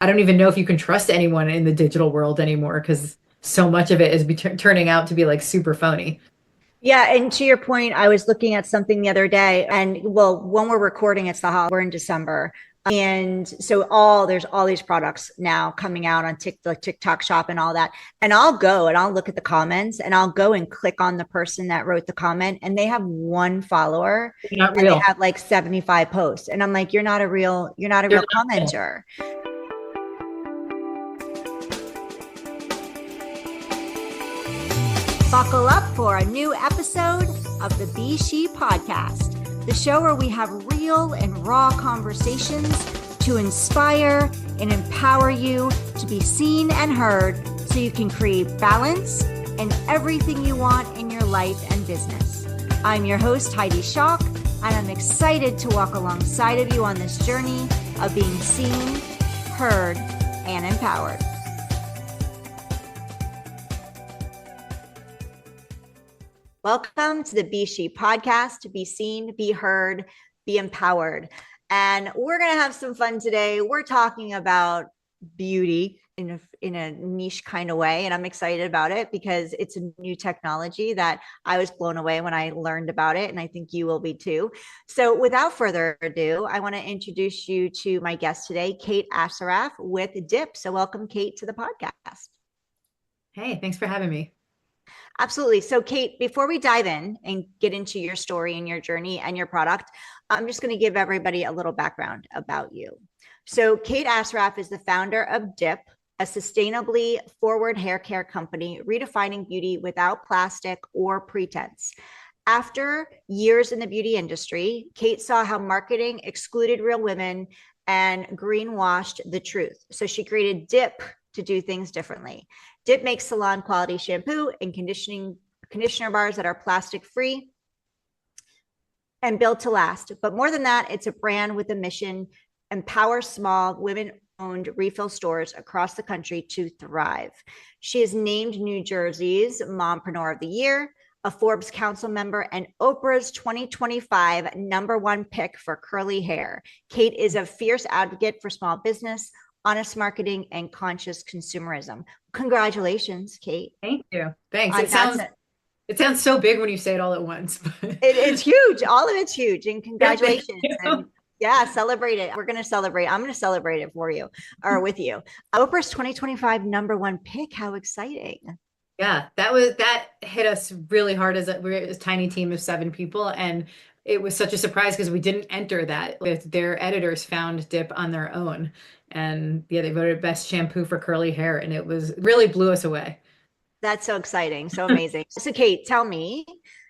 I don't even know if you can trust anyone in the digital world anymore because so much of it is turning out to be like super phony. Yeah, and to your point, I was looking at something the other day, and well, when we're recording, it's the holiday. We're in December, and so there's all these products now coming out on TikTok Shop and all that. And I'll go and I'll look at the comments, and I'll go and click on the person that wrote the comment, and they have one follower, Not and they real. have like 75 posts, and I'm like, you're not a They're real not real. commenter. Buckle up for a new episode of the S.H.E podcast, the show where we have real and raw conversations to inspire and empower you to be seen and heard so you can create balance and everything you want in your life and business. I'm your host, Heidi Schock, and I'm excited to walk alongside of you on this journey of being seen, heard, and empowered. Welcome to the S.H.E podcast, to be seen, be heard, be empowered. And we're going to have some fun today. We're talking about beauty in a niche kind of way. And I'm excited about it because it's a new technology that I was blown away when I learned about it. And I think you will be too. So without further ado, I want to introduce you to my guest today, Kate Assaraf with Dip. So welcome, Kate, to the podcast. Hey, thanks for having me. Absolutely. So, Kate, before we dive in and get into your story and your journey and your product, I'm just going to give everybody a little background about you. So, Kate Assaraf is the founder of Dip, a sustainably forward hair care company, redefining beauty without plastic or pretense. After years in the beauty industry, Kate saw how marketing excluded real women and greenwashed the truth. So, she created Dip to do things differently. Dip makes salon-quality shampoo and conditioner bars that are plastic-free and built to last. But more than that, it's a brand with a mission: empower small, women-owned refill stores across the country to thrive. She is named New Jersey's Mompreneur of the Year, a Forbes Council member, and Oprah's 2025 #1 pick for curly hair. Kate is a fierce advocate for small business, honest marketing, and conscious consumerism. Congratulations, Kate. Thank you. Thanks. On that's it. It sounds so big when you say it all at once. But It's huge. All of it's huge. And yeah, thank congratulations. And you. yeah, celebrate it. We're going to celebrate. I'm going to celebrate it for you or with you. Oprah's 2025 #1 pick. How exciting. Yeah, that hit us really hard as we're a tiny team of 7 people, and it was such a surprise because we didn't enter that. Their editors found Dip on their own, and yeah, they voted best shampoo for curly hair, and it was really blew us away. That's so exciting. So amazing. So, Kate, tell me,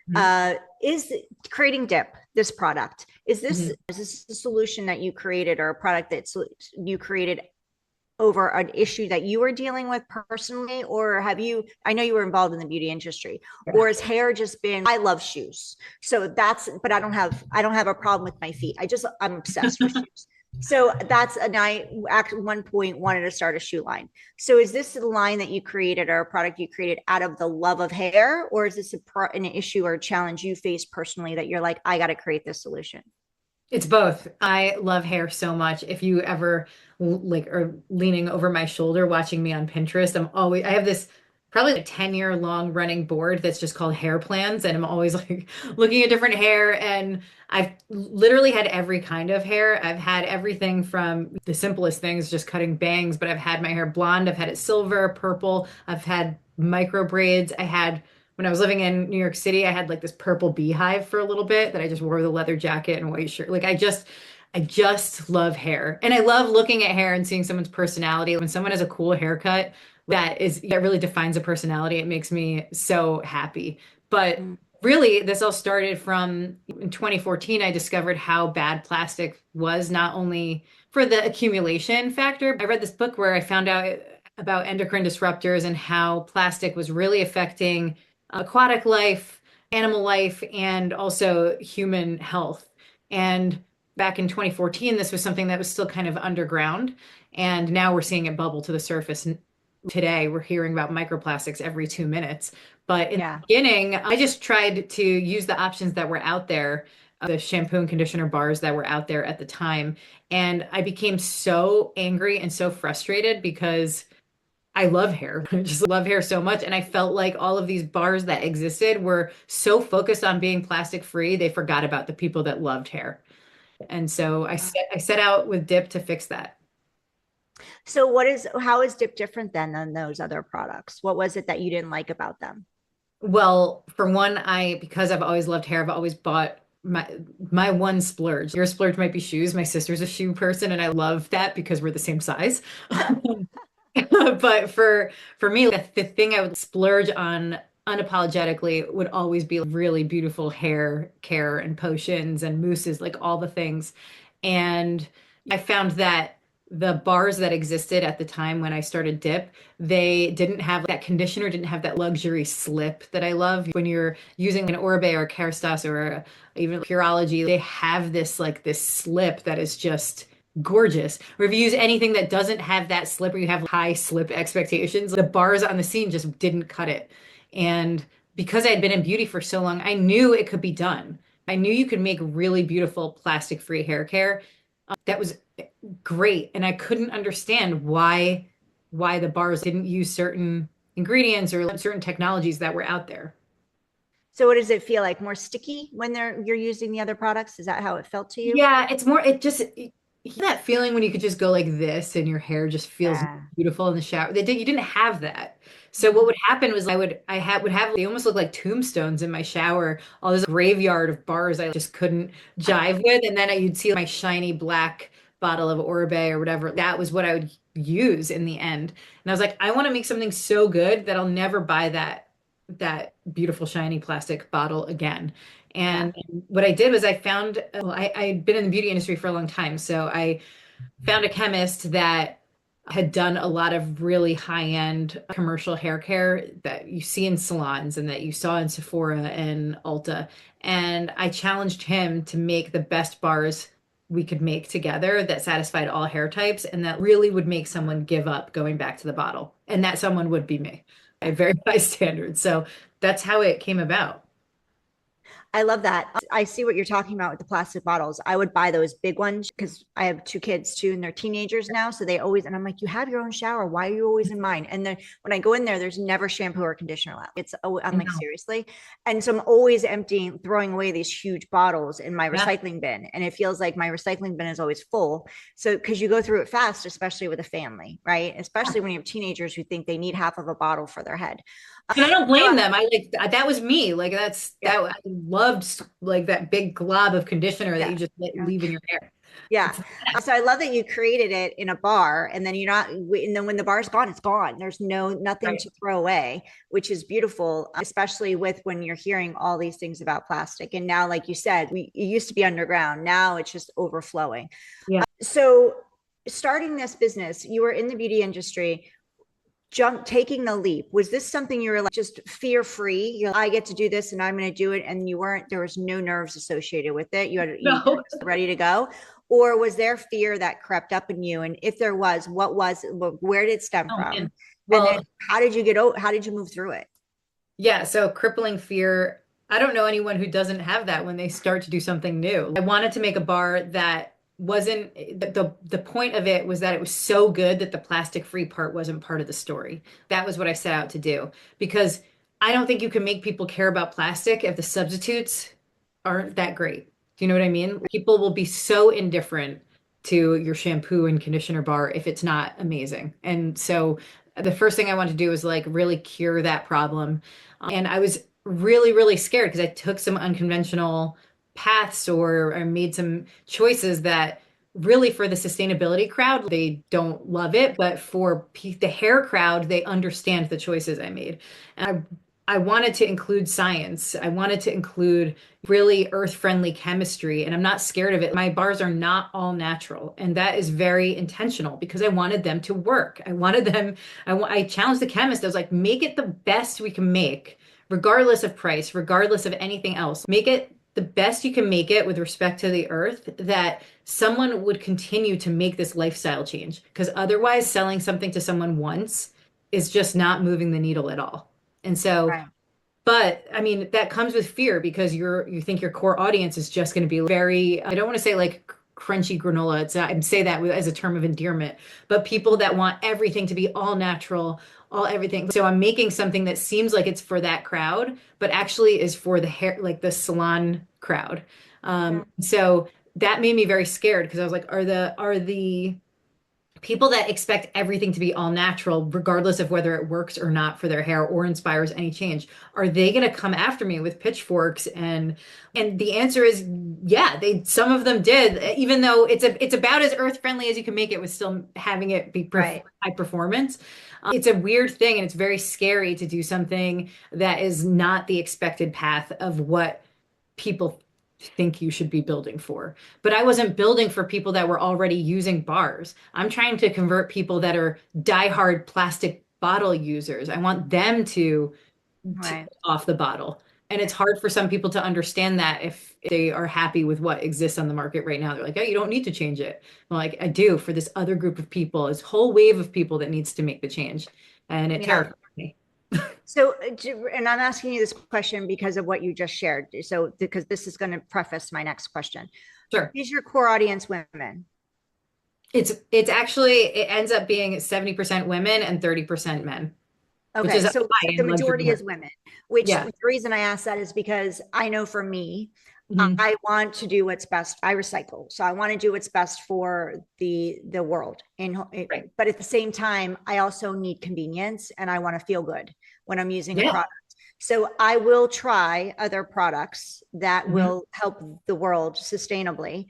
Mhm. is creating Dip, this product, Mhm. is this a solution that you created or a product that you created over an issue that you were dealing with personally, or have you, I know you were involved in the beauty industry, Yeah. or has hair just been, I love shoes, so that's, but I don't have a problem with my feet, I'm obsessed with shoes. So that's, and I at one point wanted to start a shoe line. So is this the line that you created or a product you created out of the love of hair, or is this an issue or a challenge you face personally that you're like, I got to create this solution? It's both. I love hair so much. If you ever like are leaning over my shoulder watching me on Pinterest, I have this probably a 10-year long running board that's just called hair plans. And I'm always like looking at different hair. And I've literally had every kind of hair. I've had everything from the simplest things, just cutting bangs, but I've had my hair blonde. I've had it silver, purple. I've had micro braids. When I was living in New York City, I had like this purple beehive for a little bit that I just wore with a leather jacket and white shirt. I just love hair. And I love looking at hair and seeing someone's personality. When someone has a cool haircut that really defines a personality, it makes me so happy. But Mm. really, this all started from in 2014. I discovered how bad plastic was, not only for the accumulation factor. I read this book where I found out about endocrine disruptors and how plastic was really affecting aquatic life, animal life, and also human health. And back in 2014, this was something that was still kind of underground. And now we're seeing it bubble to the surface. Today, we're hearing about microplastics every 2 minutes. But in the Yeah. beginning, I just tried to use the options that were out there. the shampoo and conditioner bars that were out there at the time. And I became so angry and so frustrated because I love hair. I just love hair so much. And I felt like all of these bars that existed were so focused on being plastic free, they forgot about the people that loved hair. And so I set out with Dip to fix that. So how is Dip different then than those other products? What was it that you didn't like about them? Well, for one, because I've always loved hair, I've always bought my one splurge. Your splurge might be shoes. My sister's a shoe person, and I love that because we're the same size. But for me, the thing I would splurge on unapologetically would always be really beautiful hair care and potions and mousses, like all the things. And I found that the bars that existed at the time when I started Dip, they didn't have that conditioner, didn't have that luxury slip that I love. When you're using an Oribe or a Kerastase or even Pureology, they have this slip that is just gorgeous. Or if you use anything that doesn't have that slip or you have high slip expectations, the bars on the scene just didn't cut it. And because I had been in beauty for so long, I knew it could be done. I knew you could make really beautiful plastic-free hair care. That was great. And I couldn't understand why the bars didn't use certain ingredients or certain technologies that were out there. So what does it feel like? More sticky when you're using the other products? Is that how it felt to you? Yeah, it's more, that feeling when you could just go like this and your hair just feels Yeah. beautiful in the shower. You didn't have that. So what would happen was would have, they almost look like tombstones in my shower, all this graveyard of bars I just couldn't jive with. And then you'd see my shiny black bottle of Oribe or whatever. That was what I would use in the end. And I was like, I want to make something so good that I'll never buy that beautiful shiny plastic bottle again. Yeah. And what I did was I'd been in the beauty industry for a long time. So I found a chemist that had done a lot of really high-end commercial hair care that you see in salons and that you saw in Sephora and Ulta. And I challenged him to make the best bars we could make together that satisfied all hair types and that really would make someone give up going back to the bottle. And that someone would be me. I have very high standards. So that's how it came about. I love that. I see what you're talking about with the plastic bottles. I would buy those big ones because I have two kids too, and they're teenagers now. So they always, and I'm like, you have your own shower. Why are you always in mine? And then when I go in there, there's never shampoo or conditioner left. I'm I like, know. seriously? And so I'm always emptying, throwing away these huge bottles in my Yeah. recycling bin. And it feels like my recycling bin is always full. So, because you go through it fast, especially with a family, right? Especially when you have teenagers who think they need half of a bottle for their head. And I don't blame So, them. That was me. Like yeah. I loved like that big glob of conditioner that Yeah. you just Yeah. leave in your hair. Yeah. It's So I love that you created it in a bar and then and then when the bar's gone, it's gone. There's nothing right. to throw away, which is beautiful, especially with when you're hearing all these things about plastic. And now, like you said, it used to be underground. Now it's just overflowing. Yeah. So starting this business, you were in the beauty industry, taking the leap. Was this something you were like just fear free? You're like, I get to do this and I'm going to do it. And there was no nerves associated with it. You were No. just ready to go. Or was there fear that crept up in you? And if there was, what was it? Where did it stem Oh from? man. And then Well, how did you move through it? yeah, so crippling fear. I don't know anyone who doesn't have that when they start to do something new. I wanted to make a bar that wasn't the point of it was that it was so good that the plastic free part wasn't part of the story. That was what I set out to do because I don't think you can make people care about plastic if the substitutes aren't that great. Do you know what I mean? People will be so indifferent to your shampoo and conditioner bar if it's not amazing. And so the first thing I wanted to do was like really cure that problem. And I was really, really scared because I took some unconventional paths or I made some choices that really for the sustainability crowd, they don't love it. But for the hair crowd, they understand the choices I made. And I wanted to include science. I wanted to include really earth-friendly chemistry, and I'm not scared of it. My bars are not all natural, and that is very intentional because I wanted them to work. I wanted them, I challenged the chemist. I was like, make it the best we can make, regardless of price, regardless of anything else. Make it the best you can make it with respect to the earth that someone would continue to make this lifestyle change. Because otherwise, selling something to someone once is just not moving the needle at all. And so Right. But I mean, that comes with fear because you think your core audience is just going to be very, I don't want to say like crunchy granola. It's not, I say that as a term of endearment, but people that want everything to be all natural, all everything. So I'm making something that seems like it's for that crowd, but actually is for the hair, like the salon crowd. Yeah. So that made me very scared because I was like, are the people that expect everything to be all natural, regardless of whether it works or not for their hair or inspires any change, are they going to come after me with pitchforks? And the answer is yeah, they some of them did, even though it's about as earth friendly as you can make it with still having it be Right. high performance. It's a weird thing, and it's very scary to do something that is not the expected path of what people think you should be building for. But I wasn't building for people that were already using bars. I'm trying to convert people that are diehard plastic bottle users. I want them to Right. get off the bottle. And it's hard for some people to understand that if they are happy with what exists on the market right now. They're like, oh, you don't need to change it. I'm like, I do for this other group of people, this whole wave of people that needs to make the change. And it Yeah. terrifies me. So, and I'm asking you this question because of what you just shared. So, because this is going to preface my next question. Sure. Is your core audience women? It's actually it ends up being 70% women and 30% men, which Okay, is so high the in luxury majority hair. is women, which Yeah. the reason I ask that is because I know for me, Hmm. I want to do what's best. I recycle, so I want to do what's best for the world. And Right. but at the same time, I also need convenience, and I want to feel good when I'm using a Yeah. product. So I will try other products that Hmm. will help the world sustainably.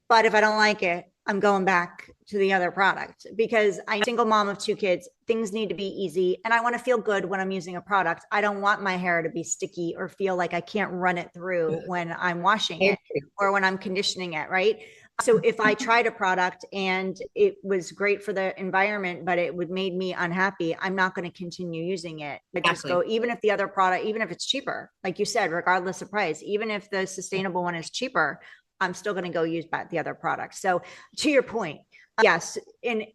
But if I don't like it, I'm going back to the other product because I'm a single mom of two kids. Things need to be easy. And I want to feel good when I'm using a product. I don't want my hair to be sticky or feel like I can't run it through when I'm washing I it or when I'm conditioning it. Right. So if I tried a product and it was great for the environment, but it would made me unhappy, I'm not going to continue using it. I just exactly. go, even if the other product, even if it's cheaper, like you said, regardless of price, even if the sustainable one is cheaper, I'm still going to go use the other product. So to your point, yes, and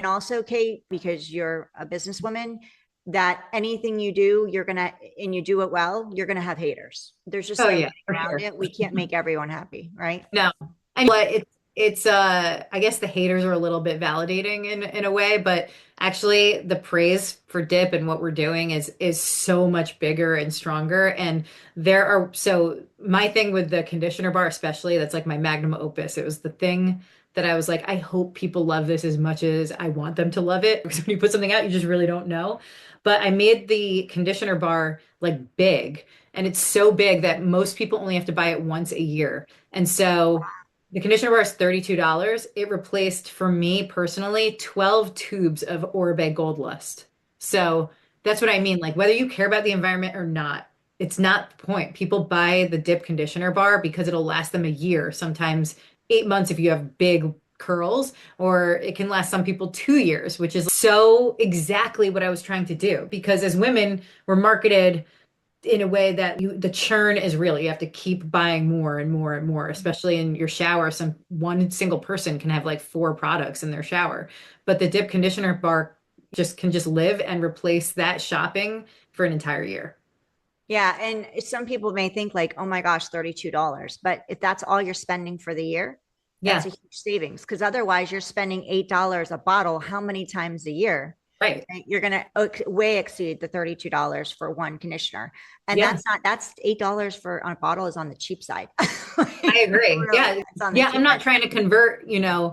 also Kate, because you're a businesswoman, that anything you do, you're gonna and you do it well, you're gonna have haters. There's just Oh no yeah, getting for around sure. it. We can't make everyone happy, right? No. And what it's I guess the haters are a little bit validating in a way, but actually the praise for Dip and what we're doing is so much bigger and stronger. And there are so my thing with the conditioner bar, especially, that's like my magnum opus. It was the thing that I was like, I hope people love this as much as I want them to love it. Because when you put something out, you just really don't know. But I made the conditioner bar like big, and it's so big that most people only have to buy it once a year. And so the conditioner bar is $32. It replaced, for me personally, 12 tubes of Oribe Gold Lust. So that's what I mean. Like, whether you care about the environment or not, it's not the point. People buy the dip conditioner bar because it'll last them a year, sometimes 8 months if you have big curls, or it can last some people 2 years, which is so exactly what I was trying to do. Because as women, we're marketed in a way that the churn is real. You have to keep buying more and more and more, especially in your shower. One single person can have like four products in their shower, but the dip conditioner bar just live and replace that shopping for an entire year. Yeah, and some people may think like, oh my gosh, $32. But if that's all you're spending for the year, that's Yeah, a huge savings because otherwise you're spending $8 a bottle how many times a year? right. Right? You're going to way exceed the $32 for one conditioner. And Yeah, that's $8 for on a bottle is on the cheap side. I agree. Really, Yeah, it's on the yeah. I'm cheap not side. trying to convert, Yeah,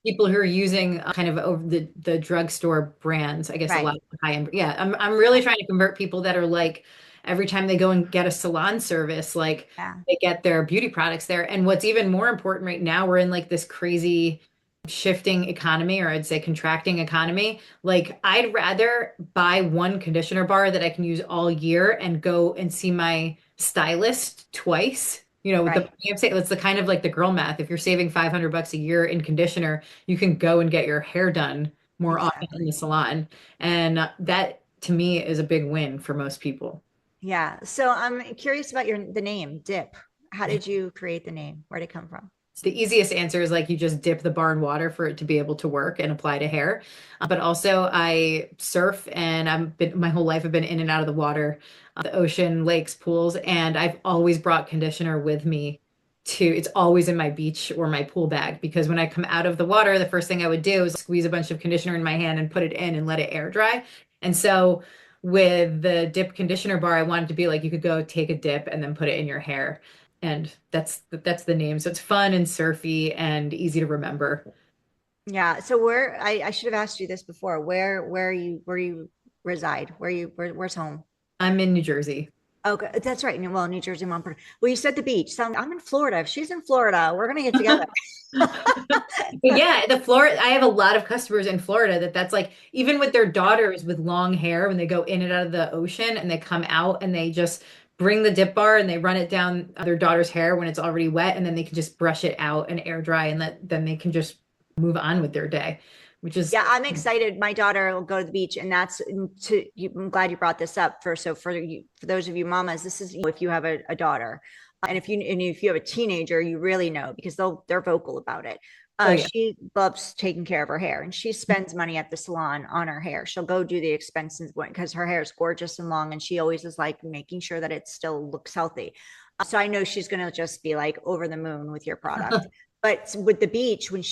people who are using kind of over the drugstore brands. I guess a right. lot of high end. Yeah, I'm really trying to convert people that are like every time they go and get a salon service, like Yeah, they get their beauty products there. And what's even more important right now, we're in like this crazy shifting economy, or I'd say contracting economy. Like I'd rather buy one conditioner bar that I can use all year and go and see my stylist twice. With the right. money I'm saving, it's the kind of like the girl math. If you're saving $500 a year in conditioner, you can go and get your hair done more often in the Exactly. salon. And that to me is a big win for most people. Yeah. So I'm curious about the name Dip. How did you create the name? Where did it come from? So the easiest answer is like you just dip the bar in water for it to be able to work and apply to hair. But also I surf and my whole life I've been in and out of the water, the ocean, lakes, pools, and I've always brought conditioner with me it's always in my beach or my pool bag because when I come out of the water, the first thing I would do is squeeze a bunch of conditioner in my hand and put it in and let it air dry. And so with the dip conditioner bar, I wanted to be like you could go take a dip and then put it in your hair. And that's the name. So it's fun and surfy and easy to remember. Yeah. So I should have asked you this before. Where you reside? Where's home? I'm in New Jersey. Okay, that's right. Well, New Jersey, Montpelier. Well, you said the beach. So I'm in Florida. If she's in Florida, we're gonna get together. But yeah, the Florida, I have a lot of customers in Florida that's like, even with their daughters with long hair, when they go in and out of the ocean and they come out and they just bring the dip bar and they run it down their daughter's hair when it's already wet, and then they can just brush it out and air dry and then they can just move on with their day, which is, Yeah, I'm excited. My daughter will go to the beach, and I'm glad you brought this up. For those of you mamas, this is if you have a daughter, and if you have a teenager, you really know because they're vocal about it. oh yeah. She loves taking care of her hair, and she spends money at the salon on her hair. She'll go do the expenses because her hair is gorgeous and long, and she always is like making sure that it still looks healthy. So I know she's going to just be like over the moon with your product. But with the beach, when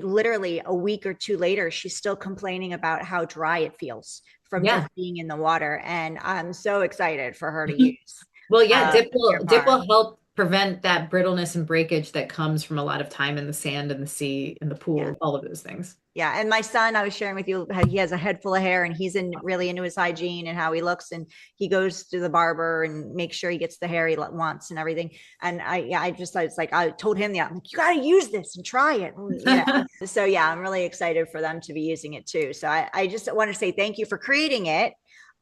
literally a week or two later, she's still complaining about how dry it feels from Yeah. just being in the water. And I'm so excited for her to use Well, yeah, your dip bar. will help prevent that brittleness and breakage that comes from a lot of time in the sand and the sea and the Yeah. pool, all of those things. Yeah. And my son, I was sharing with you, he has a head full of hair and he's really into his hygiene and how he looks. And he goes to the barber and makes sure he gets the hair he wants and everything. And I told him, yeah, I'm like, you got to use this and try it. So yeah, I'm really excited for them to be using it too. So I just want to say thank you for creating it.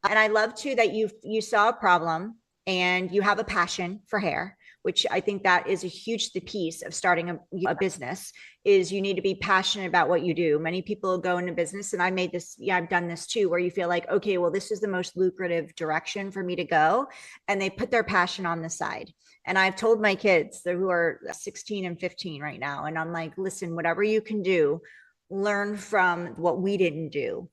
And I love too that you saw a problem and you have a passion for hair, which I think that is a huge piece of starting a business is you need to be passionate about what you do. Many people go into business, and I've done this too, where you feel like, okay, well, this is the most lucrative direction for me to go. And they put their passion on the side. And I've told my kids who are 16 and 15 right now, and I'm like, listen, whatever you can do, learn from what we didn't do.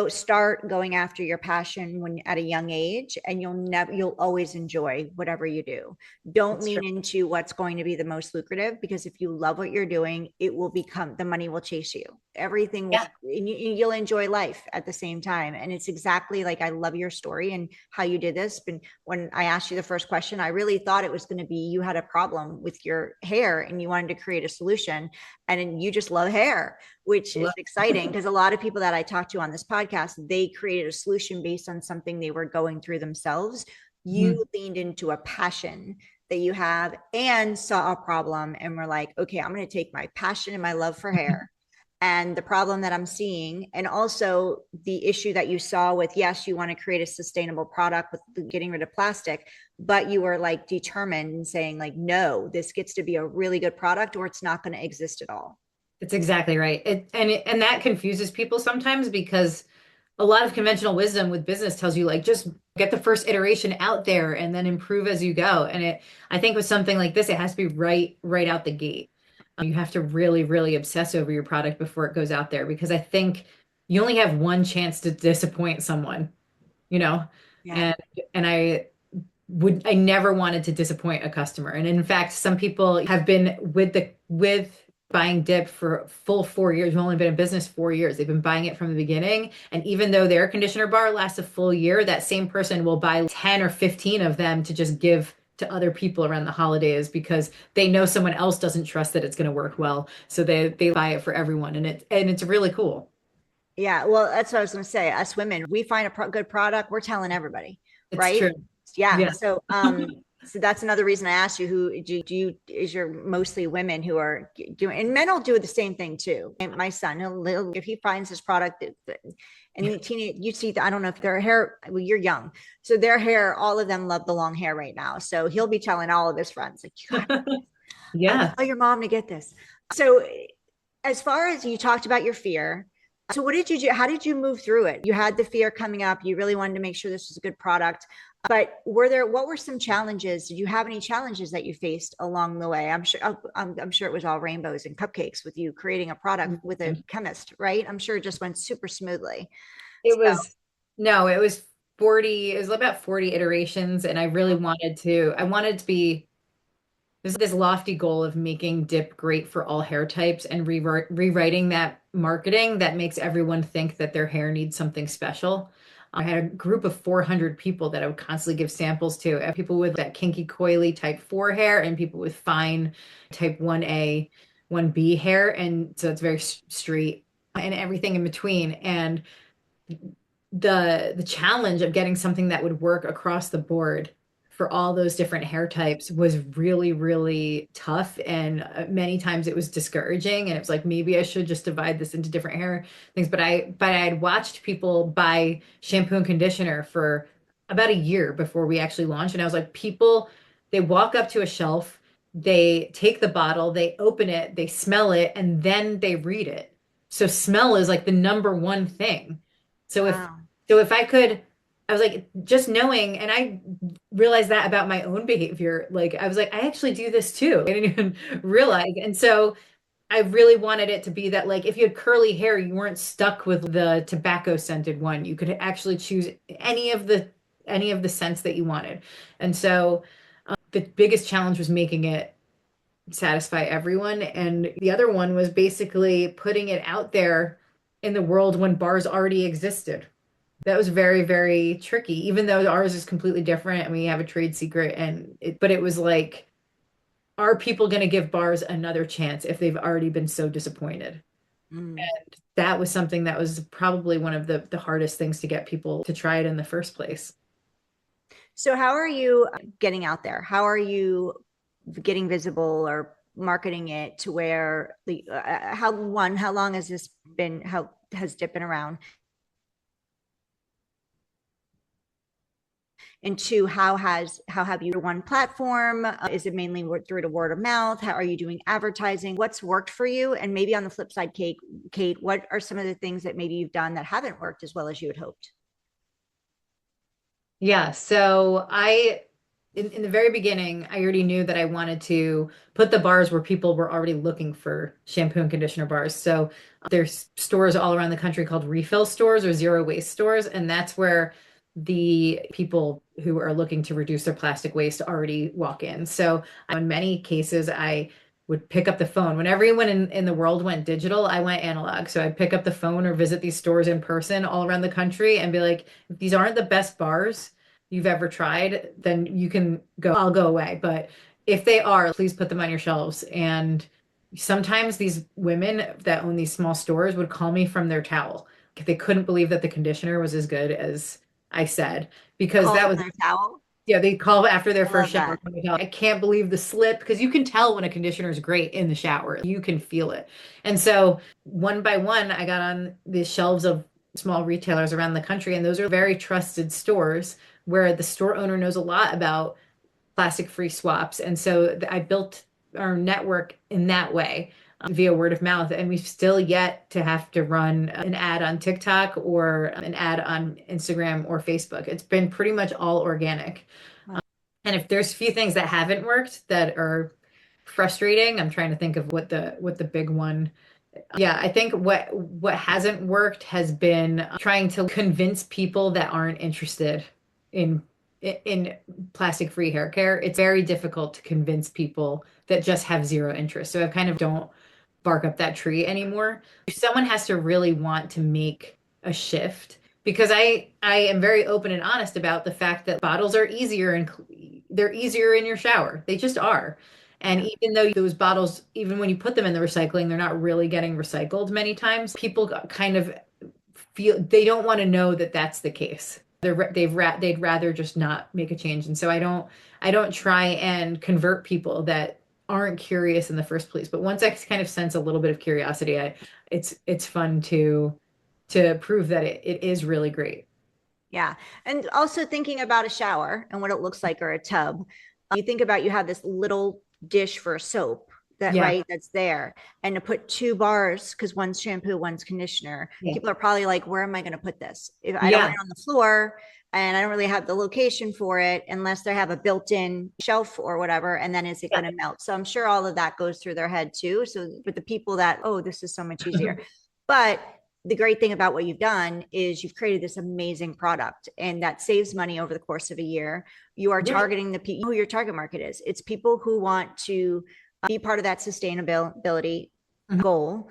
Start going after your passion when at a young age, and you'll always enjoy whatever you do. Don't That's true. lean into what's going to be the most lucrative, because if you love what you're doing, the money will chase you. Everything will, Yeah. and you'll enjoy life at the same time. And it's exactly like, I love your story and how you did this. But when I asked you the first question, I really thought it was going to be you had a problem with your hair and you wanted to create a solution, and you just love hair, which is exciting because a lot of people that I talk to on this podcast, they created a solution based on something they were going through themselves. You leaned into a passion that you have and saw a problem and were like, okay, I'm going to take my passion and my love for hair and the problem that I'm seeing, and also the issue that you saw with, yes, you want to create a sustainable product with getting rid of plastic, but you were like determined and saying like, no, this gets to be a really good product or it's not going to exist at all. It's exactly right. And that confuses people sometimes because a lot of conventional wisdom with business tells you like just get the first iteration out there and then improve as you go. And I think with something like this, it has to be right out the gate. You have to really, really obsess over your product before it goes out there because I think you only have one chance to disappoint someone, you know? Yeah. And and I never wanted to disappoint a customer. And in fact, some people have been with buying dip for full 4 years. We've only been in business 4 years. They've been buying it from the beginning. And even though their conditioner bar lasts a full year, that same person will buy 10 or 15 of them to just give to other people around the holidays because they know someone else doesn't trust that it's going to work well. So they buy it for everyone. And it's really cool. Yeah, well, that's what I was going to say. Us women, we find a good product, we're telling everybody, It's right? true. Yeah. Yeah. So that's another reason I asked you who do you is your mostly women who are doing, and men will do the same thing too. And my son, if he finds his product, and the teenage, you see, I don't know if their hair, well, you're young, so their hair, all of them love the long hair right now. So he'll be telling all of his friends, like, you got, Yeah. tell your mom to get this. So as far as you talked about your fear, So what did you do? How did you move through it? You had the fear coming up. You really wanted to make sure this was a good product. But what were some challenges? Did you have any challenges that you faced along the way? I'm sure it was all rainbows and cupcakes with you creating a product with a chemist, right? I'm sure it just went super smoothly. It So, was no, it was 40, it was about 40 iterations, and I really I wanted to be this lofty goal of making dip great for all hair types and rewriting that marketing that makes everyone think that their hair needs something special. I had a group of 400 people that I would constantly give samples to, people with that kinky coily type 4 hair and people with fine type 1A, 1B hair. And so it's very straight and everything in between. And the challenge of getting something that would work across the board for all those different hair types was really, really tough. And many times it was discouraging. And it was like, maybe I should just divide this into different hair things. But I had watched people buy shampoo and conditioner for about a year before we actually launched. And I was like, people, they walk up to a shelf, they take the bottle, they open it, they smell it, and then they read it. So smell is like the number one thing. So if wow. so if I could, I was like, just knowing, and I realized that about my own behavior. Like, I was like, I actually do this too. I didn't even realize. And so I really wanted it to be that, like, if you had curly hair, you weren't stuck with the tobacco scented one. You could actually choose any of the scents that you wanted. And so the biggest challenge was making it satisfy everyone. And the other one was basically putting it out there in the world when bars already existed. That was very, very tricky, even though ours is completely different and we have a trade secret. But it was like, are people going to give bars another chance if they've already been so disappointed? Mm. And that was something that was probably one of the hardest things to get people to try it in the first place. So how are you getting out there? How are you getting visible or marketing it to where how long has this been, how has Dip been around? And two, how have you one platform? Is it mainly through the word of mouth? How are you doing advertising? What's worked for you? And maybe on the flip side, Kate, what are some of the things that maybe you've done that haven't worked as well as you had hoped? Yeah, so in the very beginning, I already knew that I wanted to put the bars where people were already looking for shampoo and conditioner bars. So there's stores all around the country called refill stores or zero waste stores, and that's where the people who are looking to reduce their plastic waste already walk in. So in many cases, I would pick up the phone. When everyone in the world went digital, I went analog. So I'd pick up the phone or visit these stores in person all around the country and be like, if these aren't the best bars you've ever tried, then you can go, I'll go away. But if they are, please put them on your shelves. And sometimes these women that own these small stores would call me from their towel. They couldn't believe that the conditioner was as good as I said, because Call that from was their towel. yeah, they call after their I first love shower. that. I can't believe the slip because you can tell when a conditioner is great in the shower. You can feel it. And so one by one, I got on the shelves of small retailers around the country, and those are very trusted stores where the store owner knows a lot about plastic-free swaps. And so I built our network in that way via word of mouth. And we've still yet to have to run an ad on TikTok or an ad on Instagram or Facebook. It's been pretty much all organic. Wow. And if there's a few things that haven't worked that are frustrating, I'm trying to think of what the big one. Yeah, I think what hasn't worked has been trying to convince people that aren't interested in in plastic-free hair care. It's very difficult to convince people that just have zero interest. So I kind of don't bark up that tree anymore. Someone has to really want to make a shift because I am very open and honest about the fact that bottles are easier and they're easier in your shower. They just are. And Yeah. even though those bottles, even when you put them in the recycling, they're not really getting recycled many times. People kind of feel they don't want to know that that's the case. They'd rather just not make a change. And so I don't try and convert people that aren't curious in the first place. But once I kind of sense a little bit of curiosity, it's fun to prove that it is really great. Yeah. And also thinking about a shower and what it looks like or a tub. You think about you have this little dish for a soap. that, Yeah. right, that's there. And to put two bars, because one's shampoo, one's conditioner, Yeah. people are probably like, where am I going to put this? If I don't want Yeah. it on the floor and I don't really have the location for it, unless they have a built-in shelf or whatever, and then is it Yeah. going to melt? So I'm sure all of that goes through their head too. So with the people that, oh, this is so much easier. But the great thing about what you've done is you've created this amazing product and that saves money over the course of a year. You are Yeah. targeting the people who your target market is. It's people who want to be part of that sustainability Mhm. goal,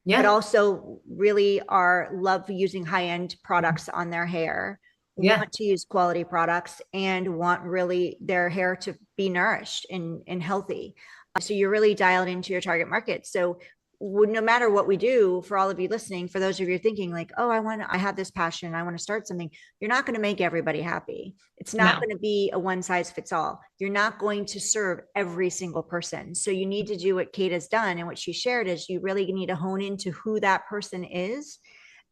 but Yeah. also really are love using high-end products on their hair, Yeah. want to use quality products, and want really their hair to be nourished and healthy. So you're really dialed into your target market. So no matter what we do, for all of you listening, for those of you thinking like, oh, I have this passion, I want to start something, you're not going to make everybody happy. It's not No. going to be a one size fits all. You're not going to serve every single person. So you need to do what Kate has done and what she shared is you really need to hone into who that person is.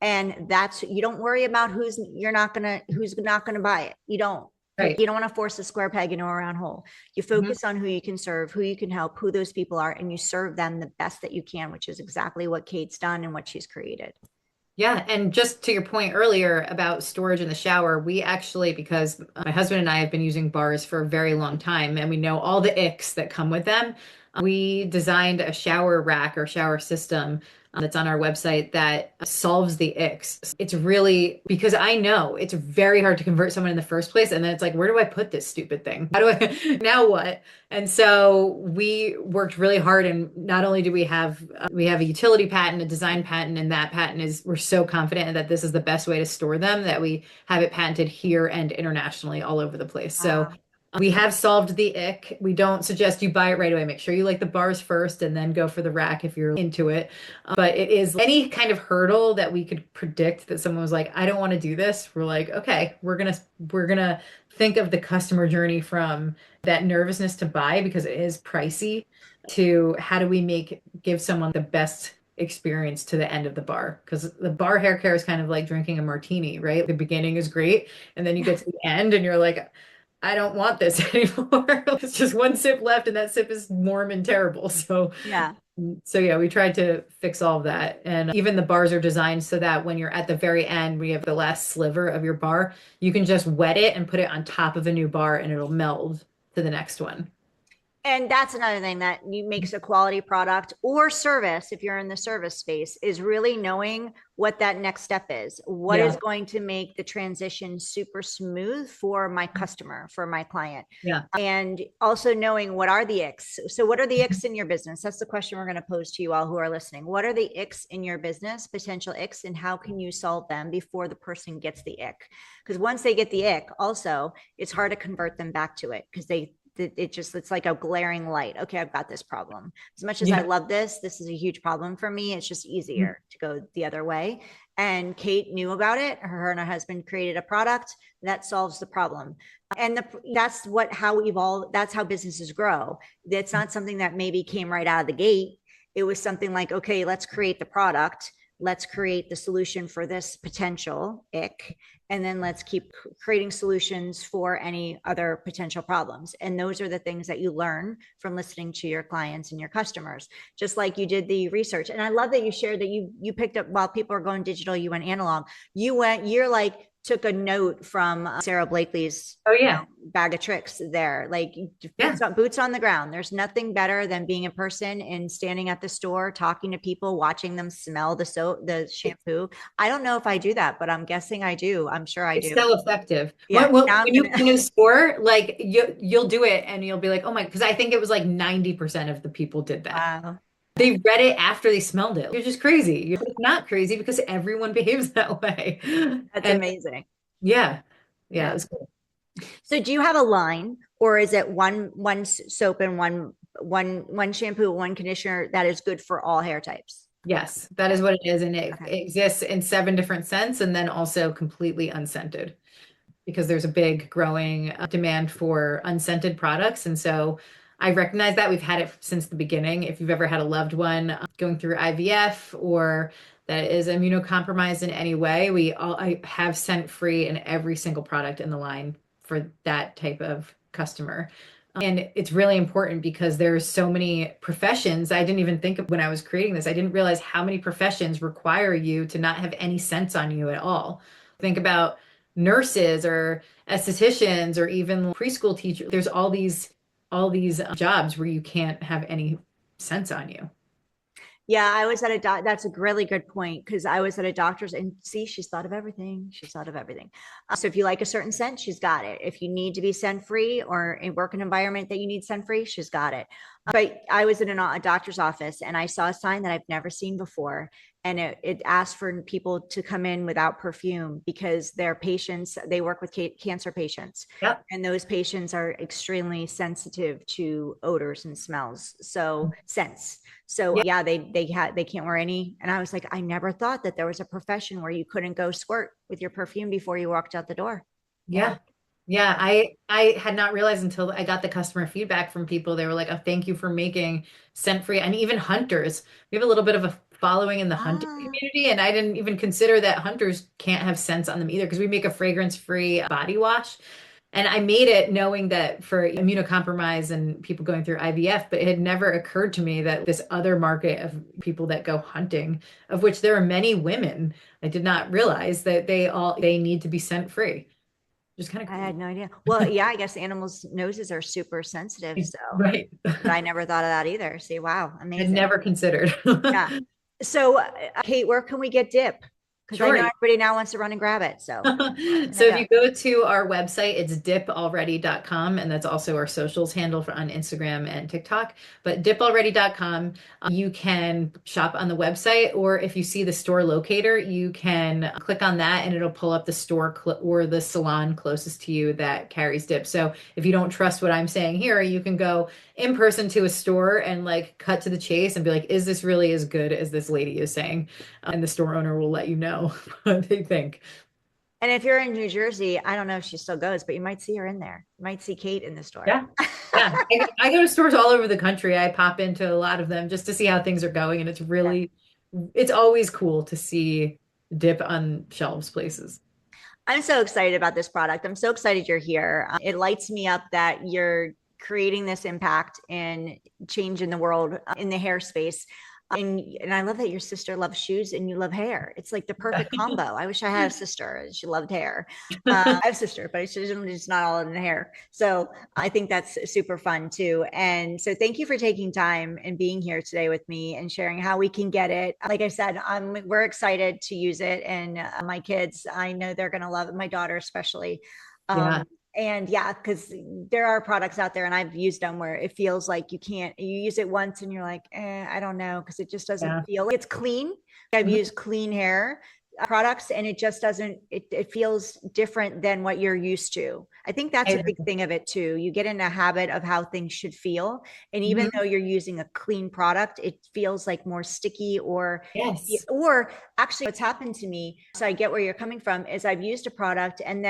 And that's, you don't worry about who's not gonna buy it. You don't. Right. You don't want to force a square peg into a round hole. You Mhm. focus on who you can serve, who you can help, who those people are, and you serve them the best that you can, which is exactly what Kate's done and what she's created. Yeah, and just to your point earlier about storage in the shower, we actually, because my husband and I have been using bars for a very long time and we know all the icks that come with them, we designed a shower rack or shower system that's on our website that solves the icks. It's really because I know it's very hard to convert someone in the first place. And then it's like, where do I put this stupid thing? How do I, now what? And so we worked really hard, and not only do we have a utility patent, a design patent, and that patent is we're so confident that this is the best way to store them that we have it patented here and internationally all over the place. So Wow. we have solved the ick. We don't suggest you buy it right away. Make sure you like the bars first and then go for the rack if you're into it. But it is any kind of hurdle that we could predict that someone was like, I don't want to do this. We're like, okay, we're gonna think of the customer journey from that nervousness to buy because it is pricey to how do we give someone the best experience to the end of the bar, because the bar hair care is kind of like drinking a martini, right? The beginning is great and then you get to the end and you're like, I don't want this anymore. It's just one sip left and that sip is warm and terrible. Yeah. So yeah, we tried to fix all of that. And even the bars are designed so that when you're at the very end, where you have the last sliver of your bar, you can just wet it and put it on top of a new bar and it'll meld to the next one. And that's another thing that makes a quality product or service, if you're in the service space, is really knowing what that next step is. What is Yeah. going to make the transition super smooth for my customer, for my client? Yeah. And also knowing what are the icks. So, what are the icks in your business? That's the question we're going to pose to you all who are listening. What are the icks in your business, potential icks, and how can you solve them before the person gets the ick? Because once they get the ick, also, it's hard to convert them back to it because it's like a glaring light. Okay, I've got this problem. As much as I Yeah. love this is a huge problem for me. It's just easier to go the other way. And Kate knew about it. Her and her husband created a product that solves the problem. And that's how businesses grow. That's not something that maybe came right out of the gate. It was something like, okay, let's create the product. Let's create the solution for this potential ick, and then let's keep creating solutions for any other potential problems. And those are the things that you learn from listening to your clients and your customers, just like you did the research. And I love that you shared that you picked up, while people are going digital, you went analog. You're like, took a note from Sarah Blakely's, Oh yeah. bag of tricks there. Like, Yeah. boots on the ground. There's nothing better than being a person and standing at the store, talking to people, watching them smell the soap, the shampoo. I don't know if I do that, but I'm guessing I do. I'm sure I It's do. so effective. Yeah. Now I'm When you gonna. go to the store, like you'll do it and you'll be like, oh my, because I think it was like 90% of the people did that. Wow. They read it after they smelled it. You're just crazy. You're not crazy because everyone behaves that way. That's And amazing. yeah, yeah, it Yeah. was cool. So do you have a line, or is it one soap and one shampoo, one conditioner that is good for all hair types? Yes, that Yeah. is what it is. And Okay. it exists in 7 different scents and then also completely unscented, because there's a big growing demand for unscented products. And so I recognize that we've had it since the beginning. If you've ever had a loved one going through IVF or that is immunocompromised in any way, I have scent free in every single product in the line for that type of customer. And it's really important because there's so many professions. I didn't even think of when I was creating this. I didn't realize how many professions require you to not have any sense on you at all. Think about nurses or estheticians or even preschool teachers. There's all these jobs where you can't have any sense on you. Yeah, I was at a that's a really good point because I was at a doctor's and see, she's thought of everything. She's thought of everything. So if you like a certain scent, she's got it. If you need to be scent free or a work environment that you need scent free, she's got it. But I was in a doctor's office and I saw a sign that I've never seen before. And it asked for people to come in without perfume because their patients, they work with cancer patients. Yep. And those patients are extremely sensitive to odors and smells. So scents. So Yeah. yeah, they can't wear any. And I was like, I never thought that there was a profession where you couldn't go squirt with your perfume before you walked out the door. Yeah. Yeah. Yeah, I had not realized until I got the customer feedback from people. They were like, "Oh, thank you for making scent free." And even hunters. We have a little bit of a following in the hunting Ah, community, and I didn't even consider that hunters can't have scents on them either because we make a fragrance-free body wash. And I made it knowing that for immunocompromised and people going through IVF, but it had never occurred to me that this other market of people that go hunting, of which there are many women, I did not realize that they need to be scent free. Just kind of I had crazy. no idea. Well, yeah, I guess animals' noses are super sensitive. So, Right. but I never thought of that either. See, wow, I'd amazing. never considered. Yeah. So, Kate, where can we get dip? Because I Sure. know everybody now wants to run and grab it. So, where can So I if go? you go to our website, it's dipalready.com, and that's also our socials handle on Instagram and TikTok. But dipalready.com, you can shop on the website, or if you see the store locator, you can click on that and it'll pull up the store or the salon closest to you that carries dip. So if you don't trust what I'm saying here, you can go in person to a store and like cut to the chase and be like, is this really as good as this lady is saying? And the store owner will let you know what they think. And if you're in New Jersey, I don't know if she still goes, but you might see her in there. You might see Kate in the store. Yeah. Yeah. I go to stores all over the country. I pop into a lot of them just to see how things are going. And Yeah. it's always cool to see dip on shelves places. I'm so excited about this product. I'm so excited you're here. It lights me up that you're creating this impact and change in the world in the hair space. And I love that your sister loves shoes and you love hair. It's like the perfect combo. I wish I had a sister and she loved hair. I have a sister, but she's just not all in the hair. So I think that's super fun too. And so thank you for taking time and being here today with me and sharing how we can get it. Like I said, we're excited to use it. And my kids, I know they're going to love it. My daughter, especially. Yeah. Um, and yeah, because there are products out there and I've used them where it feels like you use it once and you're like, I don't know, because it just doesn't Yeah. feel like it's clean. I've Mhm. used clean hair products and it just doesn't, it feels different than what you're used to. I think I that's a big agree. thing of it too. You get in a habit of how things should feel. And even Mhm. though you're using a clean product, it feels like more sticky Yes. or actually what's happened to me, so I get where you're coming from, is I've used a product and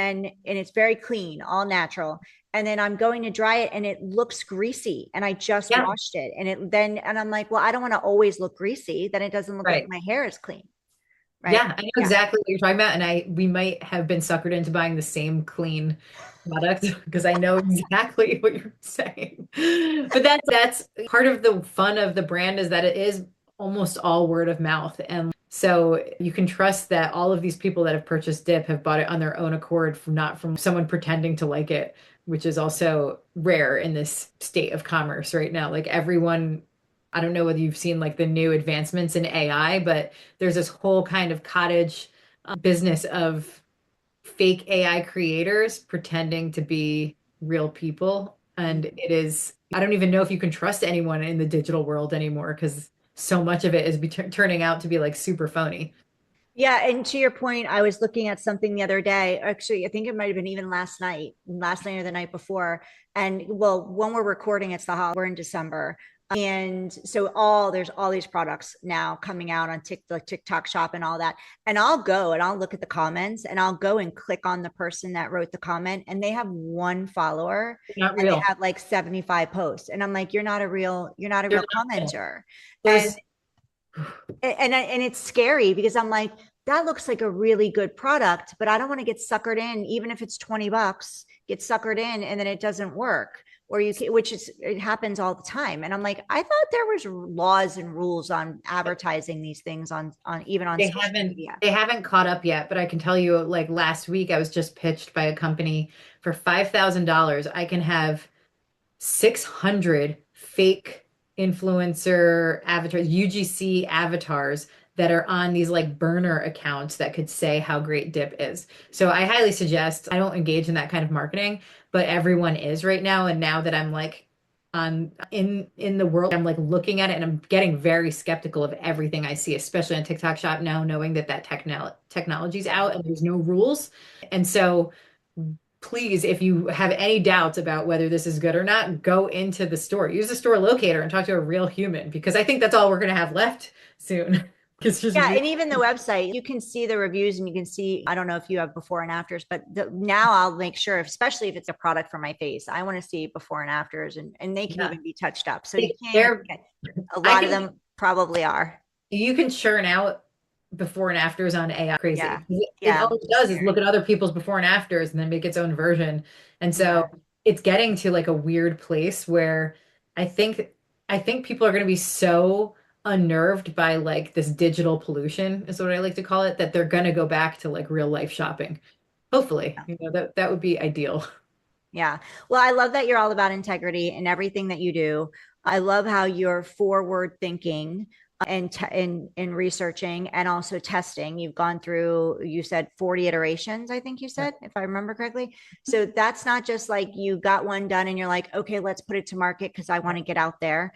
it's very clean, all natural. And then I'm going to dry it and it looks greasy and I just Yeah. washed it. And I'm like, well, I don't want to always look greasy. Then it doesn't look like Right. my hair is clean. Right. Yeah, I know Yeah. exactly what you're talking about, and we might have been suckered into buying the same clean product because I know exactly what you're saying. But that's part of the fun of the brand is that it is almost all word of mouth, and so you can trust that all of these people that have purchased dip have bought it on their own accord, not from someone pretending to like it, which is also rare in this state of commerce right now. Like everyone. I don't know whether you've seen like the new advancements in AI, but there's this whole kind of cottage business of fake AI creators pretending to be real people. And it is, I don't even know if you can trust anyone in the digital world anymore because so much of it is turning out to be like super phony. Yeah, and to your point, I was looking at something the other day. Actually, I think it might have been even last night or the night before. And well, when we're recording, it's the holiday. We're in December, and so there's all these products now coming out on TikTok Shop and all that. And I'll go and I'll look at the comments and I'll go and click on the person that wrote the comment, and they have one follower Not and they real. have like 75 posts. And I'm like, you're not a They're real not real. commenter. And Those, and it's scary because I'm like, that looks like a really good product, but I don't want to get suckered in, even if it's $20, get suckered in and then it doesn't work. or you can, which is, it happens all the time. And I'm like, I thought there was laws and rules on advertising these things on even on They social haven't media. they haven't caught up yet, but I can tell you, like last week, I was just pitched by a company for $5,000. I can have 600 fake influencer avatars, UGC avatars that are on these like burner accounts that could say how great dip is. So I highly suggest, I don't engage in that kind of marketing, but everyone is right now. And now that I'm like on in the world, I'm like looking at it and I'm getting very skeptical of everything I see, especially on TikTok Shop now, knowing that technology's Yeah. out and there's no rules. And so please, if you have any doubts about whether this is good or not, go into the store. Use the store locator and talk to a real human because I think that's all we're going to have left soon. It's just Yeah, real. and even the website, you can see the reviews and you can see, I don't know if you have before and afters, but now I'll make sure, especially if it's a product for my face, I want to see before and afters, and they can Yeah. even be touched up. So you can't even They're, get, a I lot of can, them probably are. you can churn out before and afters on AI Yeah. crazy. It Yeah. all it It's does is look scary. at other people's before and afters and then make its own version. And so Yeah. it's getting to like a weird place where I think I think people are going to be so unnerved by like this digital pollution is what I like to call it that they're going to go back to like real life shopping. Hopefully, that would be ideal. Yeah. Well, I love that you're all about integrity in everything that you do. I love how you're forward thinking and in researching and also testing. You've gone through, you said 40 iterations, I think you said, if I remember correctly. So that's not just like you got one done and you're like, okay, let's put it to market because I want to get out there.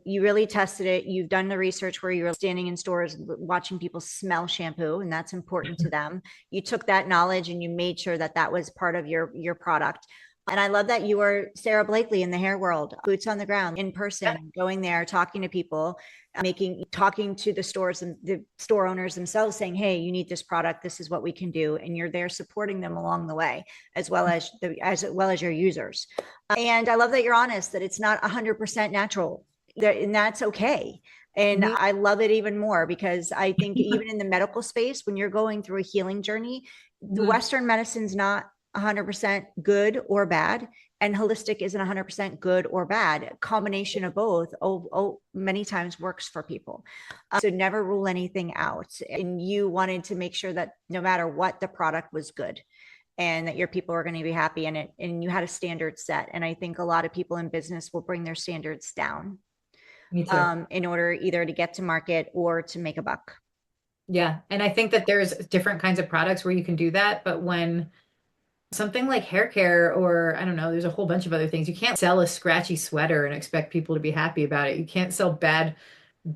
You really tested it. You've done the research where you're standing in stores watching people smell shampoo, and that's important to them. You took that knowledge and you made sure that that was part of your product. And I love that you were Sarah Blakely in the hair world, boots on the ground, in person, going there, talking to people, talking to the stores and the store owners themselves, saying, "Hey, you need this product. This is what we can do," and you're there supporting them along the way, as well as your users. And I love that you're honest that it's not 100% natural, and that's okay. And Mhm. I love it even more because I think even in the medical space, when you're going through a healing journey, the Mhm. Western medicine's not 100% good or bad, and holistic isn't 100% good or bad. A combination of both, many times works for people. So never rule anything out. And you wanted to make sure that no matter what, the product was good and that your people are going to be happy in it. And you had a standard set. And I think a lot of people in business will bring their standards down Me too. in order either to get to market or to make a buck. Yeah, and I think that there's different kinds of products where you can do that, but when something like hair care, or I don't know, there's a whole bunch of other things. You can't sell a scratchy sweater and expect people to be happy about it. You can't sell bad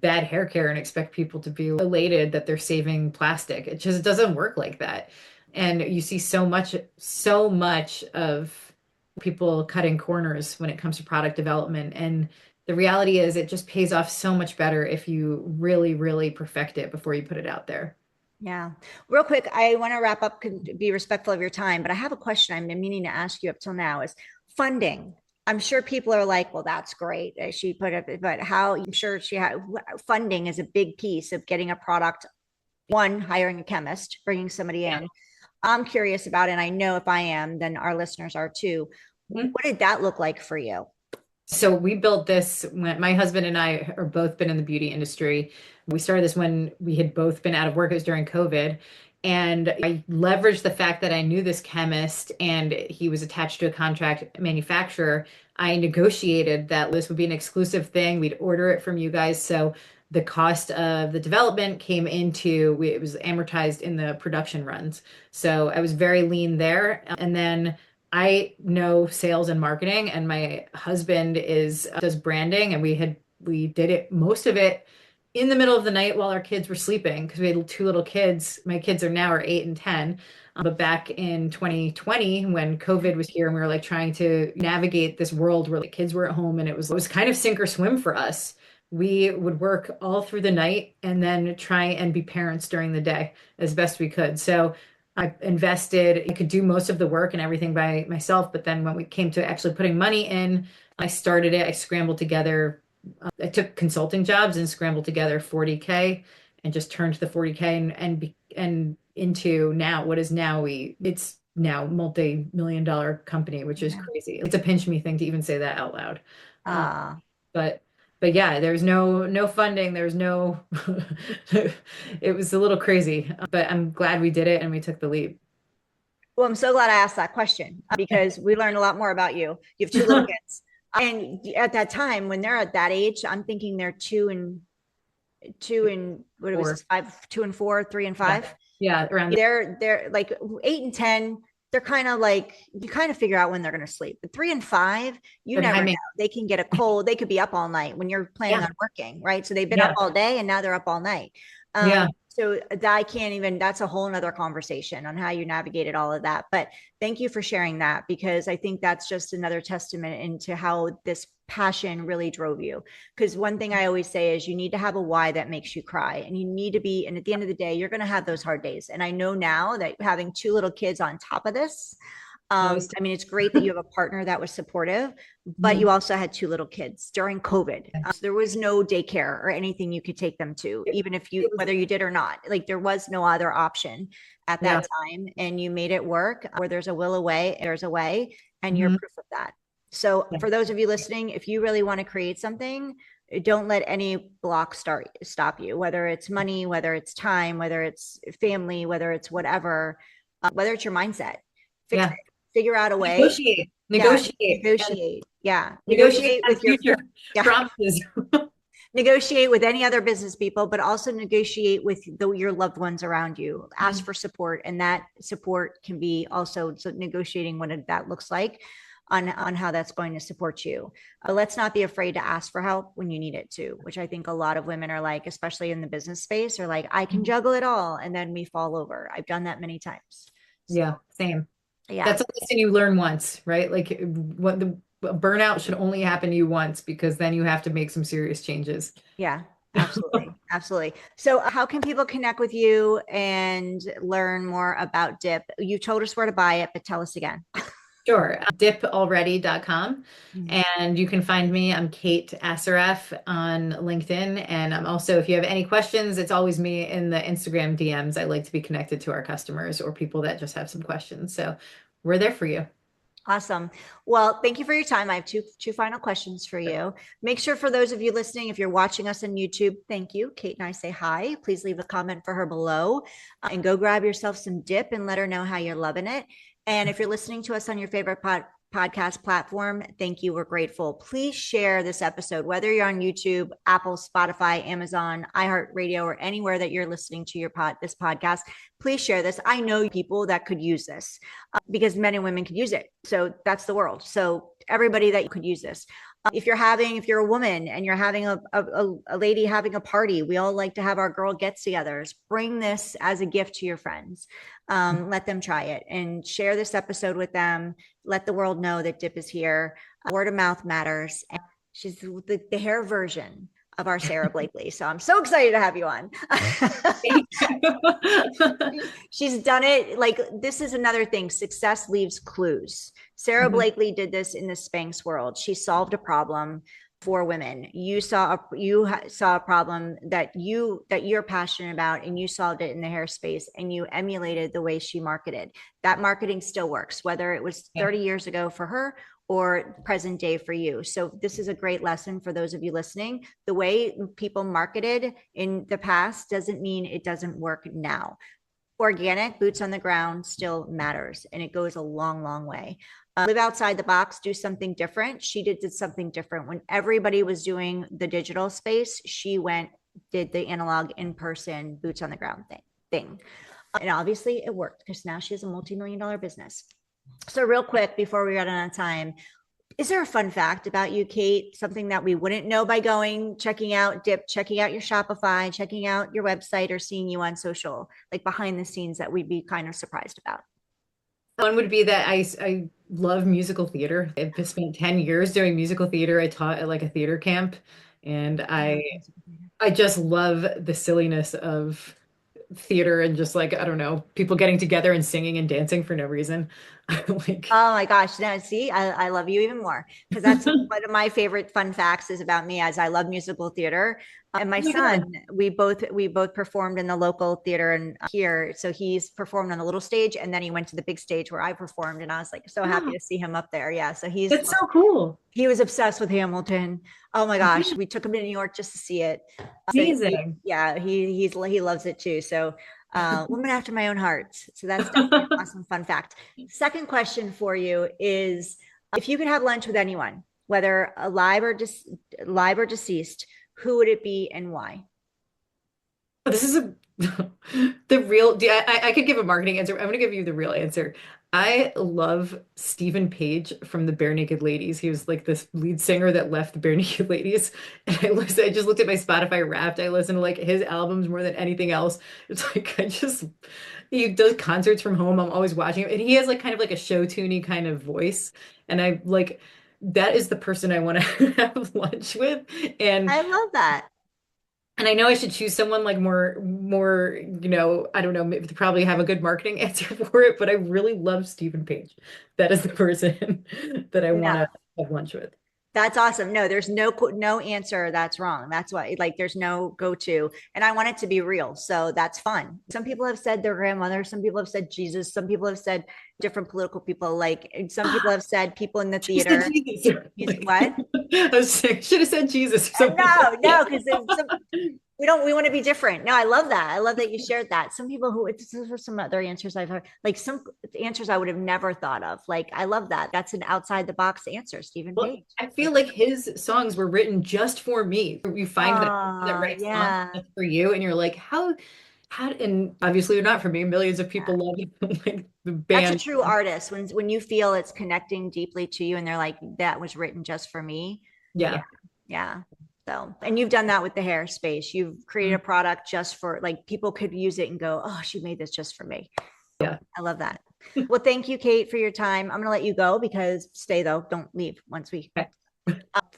hair care and expect people to be elated that they're saving plastic. It just doesn't work like that. And you see so much of people cutting corners when it comes to product development. And the reality is it just pays off so much better if you really, really perfect it before you put it out there. Yeah. Real quick, I want to wrap up, be respectful of your time, but I have a question I've been meaning to ask you up till now is funding. I'm sure people are like, well, that's great. She put it, but how, I'm sure she had funding is a big piece of getting a product, one, hiring a chemist, bringing somebody Yeah. in. I'm curious about it. And I know if I am, then our listeners are too. Mhm. What did that look like for you? So we built this when my husband and I are both been in the beauty industry. We started this when we had both been out of work. It was during COVID. And I leveraged the fact that I knew this chemist and he was attached to a contract manufacturer. I negotiated that this would be an exclusive thing. We'd order it from you guys. So the cost of the development came into, it was amortized in the production runs. So I was very lean there. And then I know sales and marketing, and my husband is does branding, and we did it most of it in the middle of the night while our kids were sleeping because we had two little kids. My kids are now are 8 and 10. But back in 2020, when COVID was here and we were like trying to navigate this world where the kids were at home and it was kind of sink or swim for us. We would work all through the night and then try and be parents during the day as best we could. So I invested, I could do most of the work and everything by myself. But then when we came to actually putting money in, I started it. I scrambled together, I took consulting jobs and scrambled together 40K and just turned the 40K and into now what is now it's now multi-million dollar company, which is Yeah. crazy. It's a pinch me thing to even say that out loud. Um, Uh, but but yeah, there's no funding. There's no it was a little crazy, but I'm glad we did it and we took the leap. well, I'm so glad I asked that question because we learned a lot more about you. You have two little kids. And at that time, when they're at that age, I'm thinking they're two and what it was Or this, five, 2 and 4, 3 and 5. yeah, around They're like 8 and 10. They're kind of like you kind of figure out when they're going to sleep. But 3 and 5, you high never know. maintenance. They can get a cold. They could be up all night when you're planning Yeah, on working, right? So they've been up yeah, all day and now they're up all night. yeah. So that I can't even, that's a whole nother conversation on how you navigated all of that. But thank you for sharing that because I think that's just another testament into how this passion really drove you. Because one thing I always say is you need to have a why that makes you cry. And you need to be, and at the end of the day, you're going to have those hard days. And I know now that having two little kids on top of this, Always. I mean, it's great that you have a partner that was supportive, but you also had two little kids during COVID. So there was no daycare or anything you could take them to, It, even if you, it was, whether you did or not. Like there was no other option at yeah. that time. And you made it work. Where there's a will away, there's a way. And you're Mhm. proof of that. So Yeah. for those of you listening, if you really want to create something, don't let any block stop you, whether it's money, whether it's time, whether it's family, whether it's whatever, whether it's your mindset. Fix Yeah. it, figure out a way. Negotiate, Yeah, negotiate, and negotiate. Yeah, negotiate negotiate on with your, future yeah, promises. negotiate with any other business people, but also negotiate with your loved ones around you. Ask for support, and that support can be also so negotiating what that looks like on how that's going to support you. Let's not be afraid to ask for help when you need it too, which I think a lot of women are like, especially in the business space, are like, I can juggle it all, and then we fall over. I've done that many times. So Yeah, same. yeah, That's a lesson you learn once, right? Like what the burnout should only happen to you once because then you have to make some serious changes. yeah, absolutely. Absolutely. So, how can people connect with you and learn more about Dip? You told us where to buy it, but tell us again. Sure. Dipalready.com. Mhm. And you can find me. I'm Kate Assaraf on LinkedIn. And I'm also, if you have any questions, it's always me in the Instagram DMs. I like to be connected to our customers or people that just have some questions. So we're there for you. Awesome. Well, thank you for your time. I have two final questions for you. Make sure for those of you listening, if you're watching us on YouTube, thank you. Kate and I say hi. Please leave a comment for her below and go grab yourself some dip and let her know how you're loving it. And if you're listening to us on your favorite podcast platform, thank you. We're grateful. Please share this episode, whether you're on YouTube, Apple, Spotify, Amazon, iHeartRadio, or anywhere that you're listening to this podcast. Please share this. I know people that could use this because men and women could use it. So that's the world. So everybody that could use this. If you're a woman and you're having a lady having a party, we all like to have our girl get-togethers. Bring this as a gift to your friends. Let them try it and share this episode with them. Let the world know that Dip is here. Word of mouth matters. And she's the hair version of our Sarah Blakely. So I'm so excited to have you on. Thank you. She's done it. Like this is another thing. Success leaves clues. Sarah Mhm. Blakely did this in the Spanx world. She solved a problem for women. You saw a problem that you're passionate about, and you solved it in the hair space, and you emulated the way she marketed. That marketing still works, whether it was Yeah. 30 years ago for her or present day for you. So this is a great lesson for those of you listening. The way people marketed in the past doesn't mean it doesn't work now. Organic boots on the ground still matters, and it goes a long, long way. Live outside the box, do something different. She did something different when everybody was doing the digital space. She did the analog in person boots on the ground thing. And obviously it worked because now she has a multi-million-dollar business. So real quick before we run out of time, is there a fun fact about you, Kate? Something that we wouldn't know by checking out Dip, checking out your Shopify, checking out your website, or seeing you on social, like behind the scenes that we'd be kind of surprised about? One would be that I love musical theater. I've spent 10 years doing musical theater. I taught at like a theater camp, and I love I just love the silliness of theater and just like, I don't know, people getting together and singing and dancing for no reason. Like, Oh my gosh. Now, see, I love you even more because that's one of my favorite fun facts is about me as I love musical theater. And my oh my God. son, we both performed in the local theater and here. So he's performed on the little stage and then he went to the big stage where I performed. And I was like so happy to see him up there. Yeah. So That's so cool. he was obsessed with Hamilton. Oh my gosh. We took him to New York just to see it. Amazing. Yeah, he loves it too. So woman after my own heart. So that's definitely an awesome fun fact. Second question for you is if you could have lunch with anyone, whether alive or deceased, who would it be and why? This is a the real. I could give a marketing answer. I'm going to give you the real answer. I love Stephen Page from the Bare Naked Ladies. He was like this lead singer that left the Bare Naked Ladies. And I just looked at my Spotify Wrapped. I listen to like his albums more than anything else. It's like he does concerts from home. I'm always watching him, and he has like kind of like a show tuney kind of voice. And I like that is the person I want to have lunch with. And I love that. And I know I should choose someone like more, I don't know, maybe they probably have a good marketing answer for it, but I really love Stephen Page. That is the person that I want No, to have lunch with. that's awesome. No, there's no answer that's wrong. That's why like there's no go-to. And I want it to be real. So that's fun. Some people have said their grandmother, some people have said Jesus, some people have said different political people, like some people have said people in the She said theater. Jesus. Like, What? should have said Jesus or something. No, because we want to be different. No, I love that. I love that you shared that. Some people who it's some other answers I've heard, like some answers I would have never thought of. Like I love that. That's an outside the box answer, Stephen Well, Page. I feel like his songs were written just for me. You find that Oh, right song yeah. just for you, and you're like, and obviously they're not for me. Millions of people love like the That's a band. true artist when you feel it's connecting deeply to you and they're like, that was written just for me. Yeah. Yeah. Yeah. So, and you've done that with the hair space. You've created a product just for like people could use it and go, oh, she made this just for me. Yeah. I love that. Well, thank you, Kate, for your time. I'm going to let you go because stay though. Don't leave once we Okay.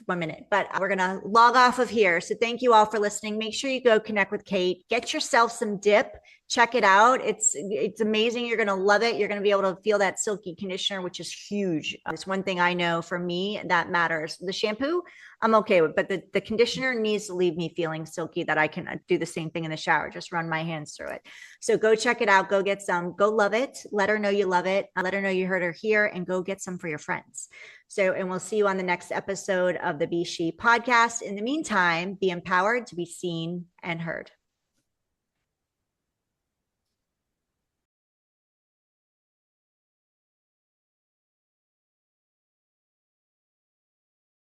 1 minute, but we're going to log off of here. So thank you all for listening. Make sure you go connect with Kate, get yourself some dip, check it out. It's amazing. You're going to love it. You're going to be able to feel that silky conditioner, which is huge. It's one thing I know for me that matters. The shampoo, I'm okay with, but the conditioner needs to leave me feeling silky that I can do the same thing in the shower, just run my hands through it. So go check it out. Go get some, go love it. Let her know you love it. Let her know you heard her here and go get some for your friends. So, and we'll see you on the next episode of the S.H.E podcast. In the meantime, be empowered to be seen and heard.